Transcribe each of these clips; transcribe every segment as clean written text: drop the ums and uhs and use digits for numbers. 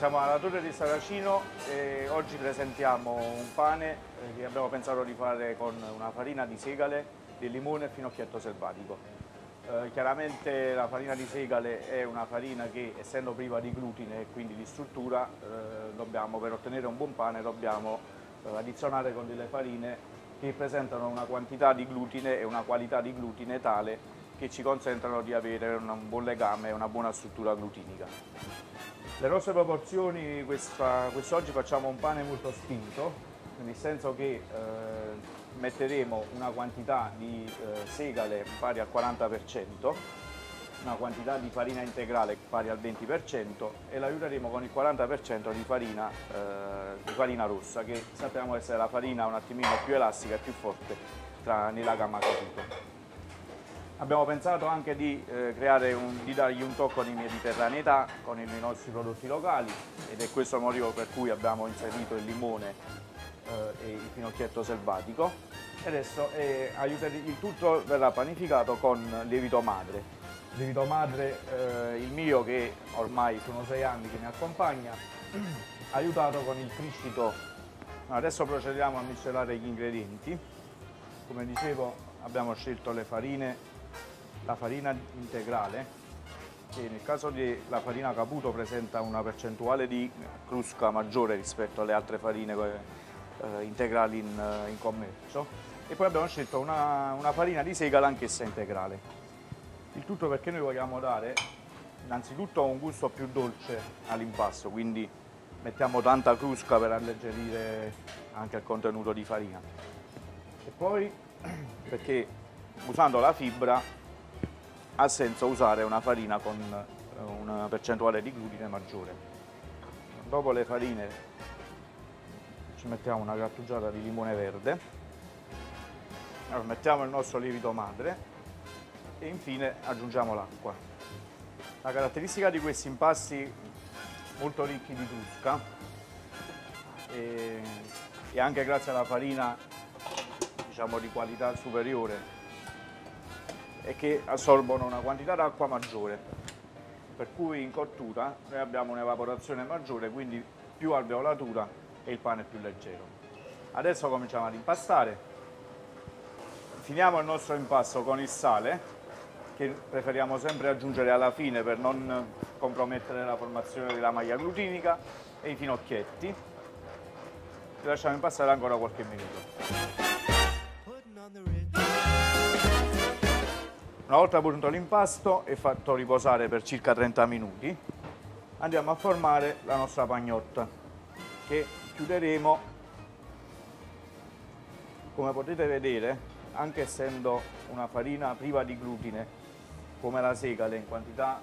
Siamo alla Torre di Saracino e oggi presentiamo un pane che abbiamo pensato di fare con una farina di segale, di limone e finocchietto selvatico. Chiaramente la farina di segale è una farina che, essendo priva di glutine e quindi di struttura, per ottenere un buon pane dobbiamo addizionare con delle farine che presentano una quantità di glutine e una qualità di glutine tale che ci consentono di avere un buon legame e una buona struttura glutinica. Le nostre proporzioni, quest'oggi facciamo un pane molto spinto, nel senso che metteremo una quantità di segale pari al 40%, una quantità di farina integrale pari al 20% e l'aiuteremo con il 40% di farina rossa, che sappiamo essere la farina un attimino più elastica e più forte nella gamma Caputo. Abbiamo pensato anche di dargli un tocco di mediterraneità con i nostri prodotti locali ed è questo il motivo per cui abbiamo inserito il limone e il finocchietto selvatico. E adesso il tutto verrà panificato con lievito madre. Lievito madre, il mio, che ormai sono 6 anni che mi accompagna, aiutato con il criscito. Adesso procediamo a miscelare gli ingredienti. Come dicevo, abbiamo scelto le farine. La farina integrale, che nel caso della farina Caputo presenta una percentuale di crusca maggiore rispetto alle altre farine integrali in commercio, e poi abbiamo scelto una farina di segale anch'essa integrale. Il tutto perché noi vogliamo dare innanzitutto un gusto più dolce all'impasto, quindi mettiamo tanta crusca per alleggerire anche il contenuto di farina, e poi perché usando la fibra ha senso usare una farina con una percentuale di glutine maggiore. Dopo le farine ci mettiamo una grattugiata di limone verde, allora, mettiamo il nostro lievito madre e infine aggiungiamo l'acqua. La caratteristica di questi impasti molto ricchi di crusca e anche grazie alla farina, diciamo, di qualità superiore, e che assorbono una quantità d'acqua maggiore, per cui in cottura noi abbiamo un'evaporazione maggiore, quindi più alveolatura e il pane è più leggero. Adesso cominciamo ad impastare. Finiamo il nostro impasto con il sale, che preferiamo sempre aggiungere alla fine per non compromettere la formazione della maglia glutinica, e i finocchietti. Li lasciamo impastare ancora qualche minuto. Una volta pronto l'impasto e fatto riposare per circa 30 minuti, andiamo a formare la nostra pagnotta, che chiuderemo, come potete vedere, anche essendo una farina priva di glutine come la segale in quantità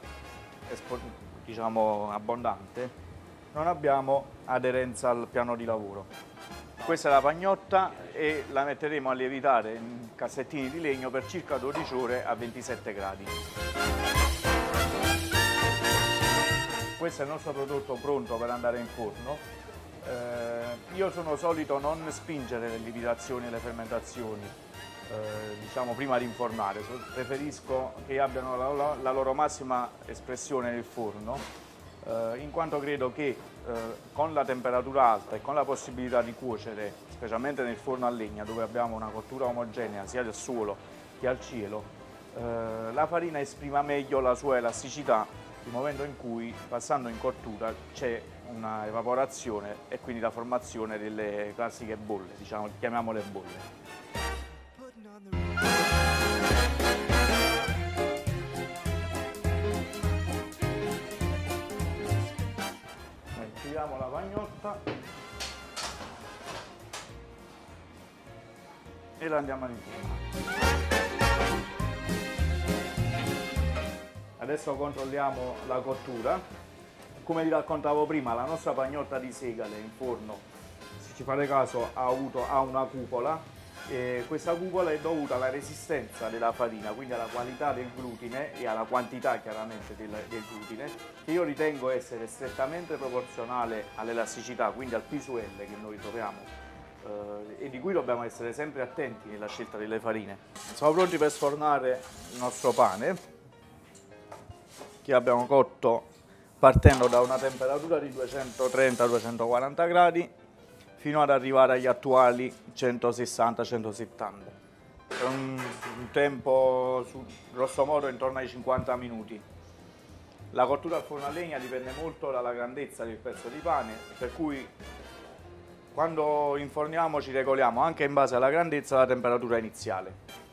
diciamo abbondante, non abbiamo aderenza al piano di lavoro. Questa è la pagnotta e la metteremo a lievitare in cassettini di legno per circa 12 ore a 27 gradi. Questo è il nostro prodotto pronto per andare in forno. Io sono solito non spingere le lievitazioni e le fermentazioni, diciamo, prima di infornare. Preferisco che abbiano la loro massima espressione nel forno, in quanto credo che con la temperatura alta e con la possibilità di cuocere, specialmente nel forno a legna dove abbiamo una cottura omogenea sia del suolo che al cielo, la farina esprima meglio la sua elasticità nel momento in cui, passando in cottura, c'è una evaporazione e quindi la formazione delle classiche bolle, diciamo, chiamiamole bolle. Tiriamo la pagnotta e la andiamo a infornare. Adesso controlliamo la cottura. Come vi raccontavo prima, la nostra pagnotta di segale in forno, se ci fate caso, ha una cupola. Questa cupola è dovuta alla resistenza della farina, quindi alla qualità del glutine e alla quantità chiaramente del glutine, che io ritengo essere strettamente proporzionale all'elasticità, quindi al PSUL che noi troviamo e di cui dobbiamo essere sempre attenti nella scelta delle farine. Siamo pronti per sfornare il nostro pane, che abbiamo cotto partendo da una temperatura di 230-240 gradi fino ad arrivare agli attuali 160-170. È un tempo grosso modo intorno ai 50 minuti. La cottura al forno a legna dipende molto dalla grandezza del pezzo di pane, per cui quando inforniamo ci regoliamo anche in base alla grandezza la temperatura iniziale.